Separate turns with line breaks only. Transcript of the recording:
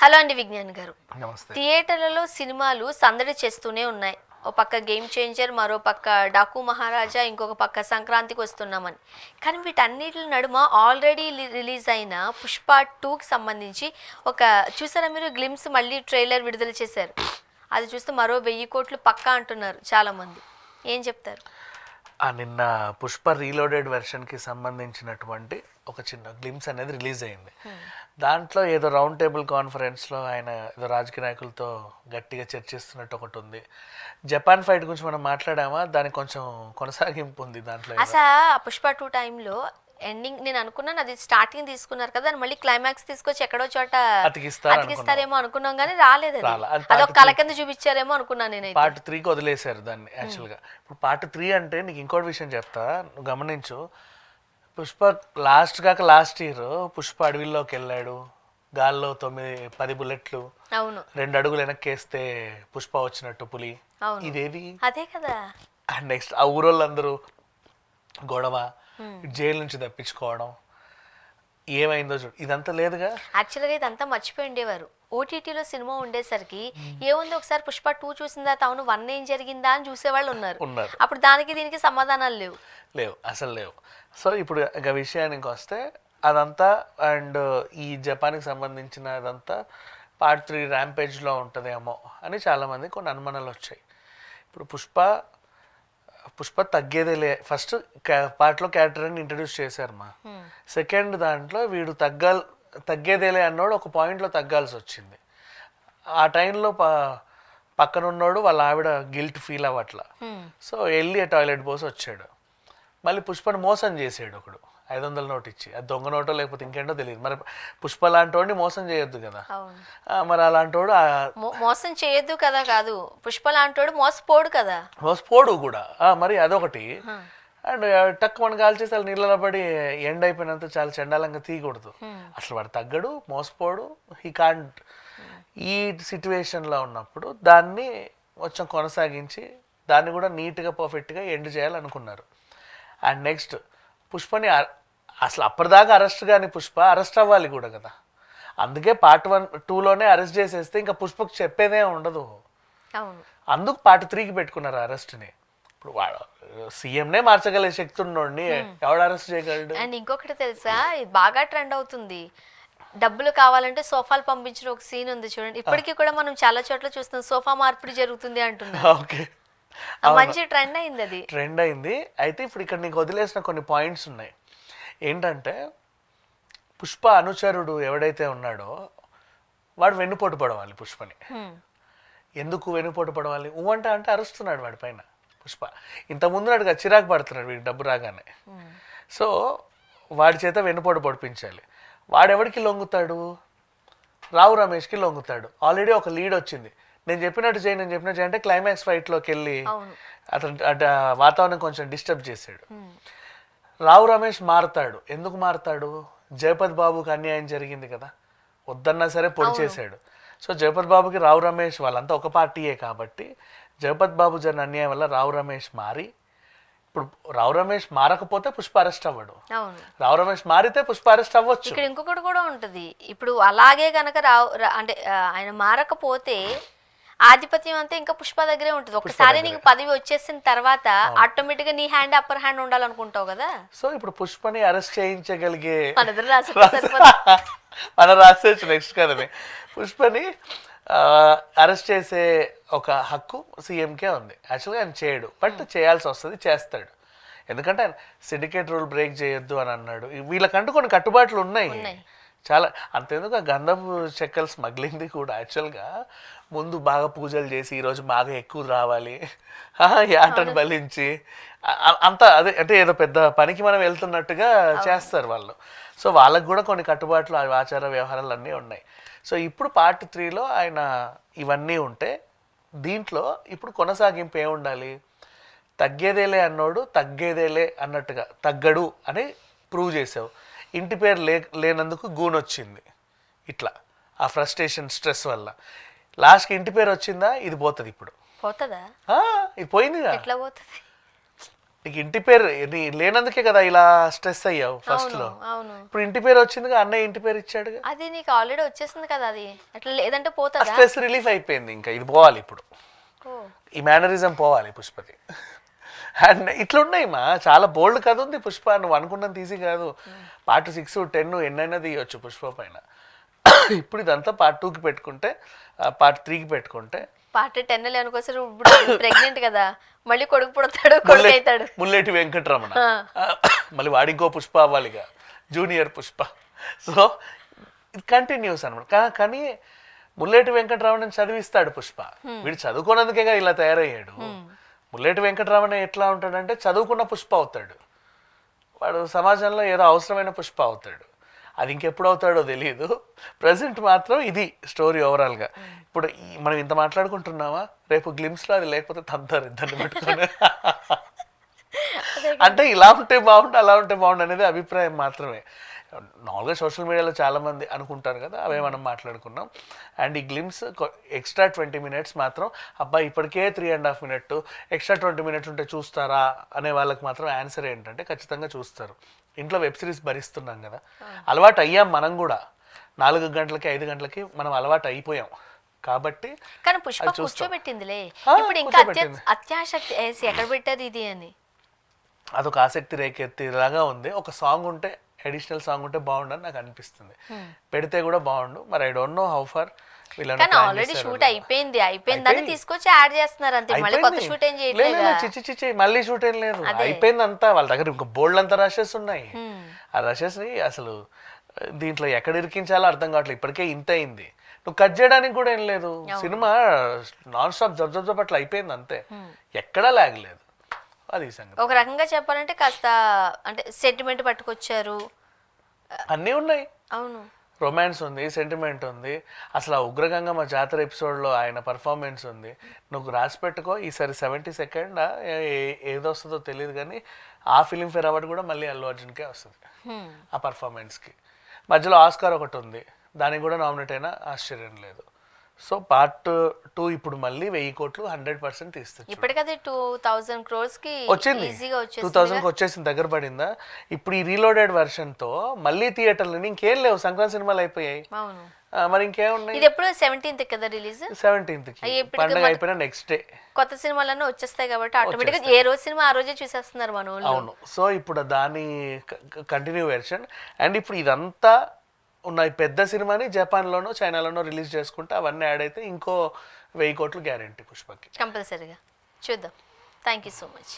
Hello అండి విజ్ఞాన్ గారు.
నమస్తే.
థియేటర్లలో సినిమాలు సందడి చేస్తూనే ఉన్నాయి. ఓ పక్క గేమ్ చేంజర్, మరో పక్క డాకు మహారాజా, ఇంకొక పక్క సంక్రాంతికి వస్తున్నామని. కానీ వీటన్నిటి నడుమ ఆల్రెడీ రిలీజ్ అయిన పుష్ప 2కి సంబంధించి ఒక చూసారా మీరు గ్లిమ్స్ మళ్ళీ ట్రైలర్ విడుదల చేశారు. అది చూస్తే మరో 1000 కోట్లు పక్కా అంటున్నారు చాలామంది. ఏం చెప్తారు?
నిన్న పుష్ప రీలోడెడ్ వెర్షన్కి సంబంధించినటువంటి ఒక చిన్న గ్లిమ్స్ అనేది రిలీజ్ అయింది. దాంట్లో ఏదో రౌండ్ టేబుల్ కాన్ఫరెన్స్లో ఆయన ఏదో రాజకీయ నాయకులతో గట్టిగా చర్చిస్తున్నట్టు ఒకటి ఉంది. జపాన్ ఫైట్ గురించి మనం మాట్లాడామా, దానికి కొంచెం కొనసాగింపు ఉంది దాంట్లో.
అసలు పుష్ప 2 టైంలో ఎండింగ్ నేను అనుకున్నాను అది స్టార్టింగ్ తీసుకున్నారు కదా, మళ్ళీ క్లైమాక్స్ తీసుకొచ్చి ఎక్కడో చోట అతికిస్తారేమో అనుకున్నాం కానీ రాలేదు. అదొక కళ కింద చూపించారేమో అనుకున్నాను నేను.
పార్ట్ 3కి వదిలేశారు దాన్ని యాక్చువల్గా. ఇప్పుడు పార్ట్ 3 అంటే నీకు ఇంకోటి విషయం చెప్తా, నువ్వు గమనించు. పుష్ప లాస్ట్ ఇయర్ పుష్ప అడవిలోకి వెళ్ళాడు, గాల్లో 9-10 బుల్లెట్లు, 2 అడుగులు వెనక్కేస్తే పుష్ప వచ్చినట్టు పులి. ఇదేది
అదే కదా.
అండ్ నెక్స్ట్ ఆ ఊరోళ్ళందరూ గొడవ, జైలు నుంచి తప్పించుకోవడం, ఏమైందో చూడు. ఇదంతా లేదుగా.
యాక్చువల్గా ఇదంతా మర్చిపోయి ఉండేవారు. ఓటీటీలో సినిమా ఉండేసరికి ఏముంది, ఒకసారి పుష్ప 2 చూసిన తర్వాత అవును 1 ఏం జరిగిందా అని చూసేవాళ్ళు ఉన్నారు. అప్పుడు దానికి దీనికి సమాధానాలు లేవు,
అసలు లేవు. సో ఇప్పుడు ఇక విషయానికి వస్తే అదంతా అండ్ ఈ జపాన్కి సంబంధించిన అదంతా పార్ట్ 3 ర్యాంపేజ్లో ఉంటుందేమో అని చాలామంది కొన్ని అనుమానాలు వచ్చాయి. ఇప్పుడు పుష్ప తగ్గేదేలే ఫస్ట్ పార్ట్లో క్యారెక్టర్ని ఇంట్రడ్యూస్ చేశారు మా. సెకండ్ దాంట్లో వీడు తగ్గేదేలే అన్నోడు ఒక పాయింట్లో తగ్గాల్సి వచ్చింది. ఆ టైంలో పక్కనున్నోడు వాళ్ళ ఆవిడ గిల్ట్ ఫీల్ అవ్వట్లా. సో వెళ్ళి టాయిలెట్ పోసి వచ్చాడు. మళ్ళీ పుష్పని మోసం చేసాడు ఒకడు 500 నోటు ఇచ్చి. అది దొంగ నోటో లేకపోతే ఇంకేంటో తెలియదు. మరి పుష్ప లాంటి వాడిని మోసం చేయొద్దు కదా. మరి అలాంటి వాడు
మోసం చేయొద్దు కదా. కాదు, పుష్ప లాంటి వాడు మోసపోడు
కూడా. మరి అదొకటి. అండ్ టక్ మన కాల్ చేసి నీళ్ళలో పడి ఎండ్ అయిపోయినంత చాలా చండాలంగా తీయకూడదు. అసలు వాడు తగ్గడు, మోసపోడు, హీ కాంట్. ఈ సిచ్యువేషన్లో ఉన్నప్పుడు దాన్ని కొంచెం కొనసాగించి దాన్ని కూడా నీట్గా పర్ఫెక్ట్గా ఎండ్ చేయాలనుకున్నారు. అండ్ నెక్స్ట్ పుష్పని అసలు అప్పటిదాకా అరెస్ట్ కానీ పుష్ప అరెస్ట్ అవ్వాలి కూడా కదా. అందుకే పార్ట్ 1-2లోనే అరెస్ట్ చేసేస్తే ఇంకా పుష్పకు చెప్పేదే ఉండదు. అందుకు పార్ట్ 3కి పెట్టుకున్నారు అరెస్ట్ని. ఇప్పుడు సీఎంనే మార్చగల శక్తి ఉన్నోడిని ఎవడు అరెస్ట్ చేయగలడు?
అండ్ ఇంకొకటి తెలుసా, బాగా ట్రెండ్ అవుతుంది. డబ్బులు కావాలంటే సోఫాలు పంపించిన ఒక సీన్ ఉంది చూడండి. ఇప్పటికీ కూడా మనం చాలా చోట్ల చూస్తాం, సోఫా మార్పిడి జరుగుతుంది అంటున్నాం.
ఓకే,
మంచి ట్రెండ్ అయింది.
అయితే ఇప్పుడు ఇక్కడ నీకు వదిలేసిన కొన్ని పాయింట్స్ ఉన్నాయి. ఏంటంటే పుష్ప అనుచరుడు ఎవడైతే ఉన్నాడో వాడు వెన్నుపోటు పడవాలి పుష్పని. ఎందుకు వెన్నుపోటు పడవాలి? అంటే అరుస్తున్నాడు వాడి పైన పుష్ప. ఇంతకుముందు నాడుగా చిరాకు పడుతున్నాడు వీడి డబ్బు రాగానే. సో వాడి చేత వెన్నుపోటు పొడిపించాలి. వాడెవడికి లొంగుతాడు? రావు రమేష్కి లొంగుతాడు. ఆల్రెడీ ఒక లీడ్ వచ్చింది. నేను చెప్పినట్టు చేయి అంటే క్లైమాక్స్ ఫైట్లోకి వెళ్ళి అతను వాతావరణం కొంచెం డిస్టర్బ్ చేశాడు. రావు రమేష్ మారుతాడు. ఎందుకు మారుతాడు? జయపతి బాబుకి అన్యాయం జరిగింది కదా, వద్దన్నా సరే పొడి చేశాడు. సో జయపతి బాబుకి రావు రమేష్ వాళ్ళంతా ఒక పార్టీయే కాబట్టి జయపతి బాబు జరిగిన అన్యాయం వల్ల రావు రమేష్ మారి, ఇప్పుడు రావు రమేష్ మారకపోతే పుష్ప అరెస్ట్ అవ్వడు. రావు రమేష్ మారితే పుష్ప అరెస్ట్ అవ్వచ్చు.
ఇక్కడ ఇంకొకటి కూడా ఉంటది. ఇప్పుడు అలాగే కనుక అంటే ఆయన మారకపోతే ఆధిపత్యం అంతా ఇంకా పుష్ప దగ్గరే ఉంటుంది. ఒకసారి నీకు పదవి వచ్చేసిన తర్వాత ఆటోమేటిక్ గా నీ హ్యాండ్ అప్పర్ హ్యాండ్ ఉండాలనుకుంటావు కదా.
సో ఇప్పుడు పుష్పని అరెస్ట్ చేయించగలిగే
మన
రాసేచ్చు నెక్స్ట్ కదనే. పుష్పని అరెస్ట్ చేసే ఒక హక్కు సీఎంకే ఉంది. యాక్చువల్గా ఆయన చేయడు, బట్ చేయాల్సి వస్తుంది, చేస్తాడు. ఎందుకంటే ఆయన సిండికేట్ రూల్ బ్రేక్ చేయొద్దు అని అన్నాడు. వీళ్ళకంటూ కొన్ని కట్టుబాట్లు ఉన్నాయి చాలా. అంతేందుకు ఆ గంధపు చెక్కలు స్మగ్లింగ్ది కూడా యాక్చువల్గా ముందు బాగా పూజలు చేసి ఈరోజు బాగా ఎక్కువ రావాలి, యాటను బలించి అంతా అదే అంటే ఏదో పెద్ద పనికి మనం వెళ్తున్నట్టుగా చేస్తారు వాళ్ళు. సో వాళ్ళకు కూడా కొన్ని కట్టుబాట్లు, ఆచార వ్యవహారాలు అన్నీ ఉన్నాయి. సో ఇప్పుడు పార్ట్ 3లో ఆయన ఇవన్నీ ఉంటే దీంట్లో ఇప్పుడు కొనసాగింపు ఏముండాలి? తగ్గేదేలే అన్నోడు తగ్గేదేలే అన్నట్టుగా తగ్గడు అని ప్రూవ్ చేసావు. ఇంటి పేరు లేనందుకు గూనొచ్చింది. ఇట్లా ఆ ఫ్రస్ట్రేషన్ స్ట్రెస్ వల్ల లాస్ట్కి ఇంటి పేరు వచ్చిందా? ఇది పోతుంది. ఇప్పుడు
పోతుందా?
ఇది పోయింది.
ఎట్లా పోతుంది?
నీకు ఇంటి పేరు లేనందుకే కదా ఇలా స్ట్రెస్ అయ్యావు ఫస్ట్ లో.
అవును
ఇప్పుడు ఇంటి పేరు వచ్చిందిగా, అన్నయ్య ఇంటి పేరు ఇచ్చాడు.
అది నీకు ఆల్రెడీ వచ్చేసింది కదా, అది అట్లా లేదంటే పోతుందా?
స్ట్రెస్ రిలీఫ్ అయిపోయింది, ఇంకా ఇది పోవాలి ఇప్పుడు,
ఓ,
ఈ మేనరిజం పోవాలి పుష్పది. అండ్ ఇట్లున్నాయి మా చాలా బోల్డ్ కథ ఉంది పుష్ప, నువ్వు అనుకున్నంత ఈజీ కాదు. పార్ట్ 6, 10 ఎన్నైనా తీయవచ్చు పుష్ప పైన. ఇప్పుడు ఇదంతా పార్ట్ 2కి పెట్టుకుంటే, పార్ట్ 3కి పెట్టుకుంటే,
పార్ట్ 10 లేనుకోసం ఇప్పుడు ప్రెగ్నెంట్ కదా, మళ్ళీ కొడుకు పుడతాడు, కొడుకు అవుతాడు.
ముల్లేటి వెంకటరమణ, మళ్ళీ వాడి ఇంకో పుష్ప అవ్వాలిగా, జూనియర్ పుష్ప. సో ఇది కంటిన్యూస్ అనమాట. కానీ ముల్లేటి వెంకటరమణని చదివిస్తాడు పుష్ప. వీడు చదువుకోనందుకేగా ఇలా తయారయ్యాడు. ముల్లేటి వెంకటరమణ ఎట్లా ఉంటాడంటే చదువుకున్న పుష్ప అవుతాడు, వాడు సమాజంలో ఏదో అవసరమైన పుష్ప అవుతాడు. అది ఇంకెప్పుడు అవుతాడో తెలియదు. ప్రజెంట్ మాత్రం ఇది స్టోరీ ఓవరాల్గా. ఇప్పుడు మనం ఇంత మాట్లాడుకుంటున్నామా, రేపు గ్లిమ్స్లో అది లేకపోతే తంతారు ఇద్దరిని పెట్టుకొని. అంటే ఇలా ఉంటే బాగుండు, అలా ఉంటే బాగుండు అనేది అభిప్రాయం మాత్రమే. నార్మల్గా సోషల్ మీడియాలో చాలామంది అనుకుంటారు కదా, అవే మనం మాట్లాడుకున్నాం. అండ్ ఈ గ్లిమ్స్ ఎక్స్ట్రా 20 minutes మాత్రం, అబ్బాయి ఇప్పటికే 3.5 minutes, ఎక్స్ట్రా 20 minutes ఉంటే చూస్తారా అనే వాళ్ళకి మాత్రం ఆన్సర్ ఏంటంటే ఖచ్చితంగా చూస్తారు. ఇంట్లో వెబ్ సిరీస్ భరిస్తున్నాం కదా, అలవాటు అయ్యాం మనం కూడా. 4 గంటలకి 5 గంటలకి మనం అలవాటు అయిపోయాం కాబట్టి.
కానీ పుష్ప కూర్చోబెట్టిందిలే, ఇప్పుడు ఇంకా అత్యాశక్తి వేసి ఎక్కడ పెట్టారు ఇది అని.
అదొక ఆసక్తి రేకెత్తిలాగా ఉంది. ఒక సాంగ్ ఉంటే, అడిషనల్ సాంగ్ ఉంటే బాగుండని నాకు అనిపిస్తుంది. పెడితే కూడా బాగుండు. మరి I don't know how far.
కానీ ఆల్రెడీ షూట్ అయిపోయిందని తీసుకొచ్చి యాడ్ చేస్తున్నారు అంతే, మళ్ళీ కొత్త షూట్ ఏం చేయట్లేదు.
చిచి మళ్ళీ షూట్ ఏం లేదు, అయిపోయింది అంతా. వాళ్ళ దగ్గర ఇంకా బోల్డ్ అంతా రషెస్ ఉన్నాయి. ఆ రషెస్ ని అసలు దీంట్లో ఎక్కడ ఇరికించాలో అర్థం కావట్లేదు. ఇప్పటికే ఇంత అయింది, నువ్వు కట్ చేయడానికి కూడా ఏం లేదు. సినిమా నాన్ స్టాప్ జబ్ అట్లా అయిపోయింది అంతే, ఎక్కడా లాగలేదు. అది సంగతి.
ఒక రకంగా చెప్పాలంటే కాస్త అంటే సెంటిమెంట్ పట్టుకొచ్చారు,
అన్నీ ఉన్నాయి.
అవును,
రొమాన్స్ ఉంది, సెంటిమెంట్ ఉంది. అసలు ఆ ఉగ్రగంగమ్మ జాతర ఎపిసోడ్లో ఆయన పర్ఫార్మెన్స్ ఉంది. నువ్వు రాసి పెట్టుకో, ఈసారి 72nd ఏదొస్తుందో తెలియదు కానీ ఆ ఫిలింఫేర్ అవార్డు కూడా మళ్ళీ అల్లు అర్జున్కే వస్తుంది ఆ పర్ఫార్మెన్స్కి. మధ్యలో ఆస్కార్ ఒకటి ఉంది, దానికి కూడా నామినేట్ అయినా ఆశ్చర్యం లేదు. సో పార్ట్ 2 ఇప్పుడు మళ్ళీ 1000 కోట్లు 100% తీస్తుంది.
ఇప్పటికది 2000 crores కి
వచ్చింది,
ఈజీగా
2000కి వచ్చేసింది, దగ్గర పడిందా. ఇప్పుడు ఈ రీలోడెడ్ వెర్షన్ తో మళ్ళీ థియేటర్లు ఇంకేం లేవు, సంక్రాంతి సినిమాలు అయిపోయాయి.
అవును,
మరి ఇంకేమున్నాయి.
ఇది ఎప్పుడు 17th కదా రిలీజ్,
17th పండుగ అయిపోయిన నెక్స్ట్ డే
కొత్త సినిమాలన్నీ వచ్చేస్తాయి కాబట్టి ఆటోమేటిక్ గా ఏ రోజు సినిమా ఆ రోజే చూసేస్తున్నారు మన వాళ్ళు.
అవును, సో ఇప్పుడు దాని కంటిన్యూ వెర్షన్. అండ్ ఇప్పుడు ఇదంతా ఉన్న పెద్ద సినిమాని జపాన్లోనో చైనాలోనో రిలీజ్ చేసుకుంటే అవన్నీ యాడ్ అయితే ఇంకో 1000 కోట్లు గ్యారెంటీ పుష్పకి
కంపల్సరీగా చూద్దాం. Thank you so much.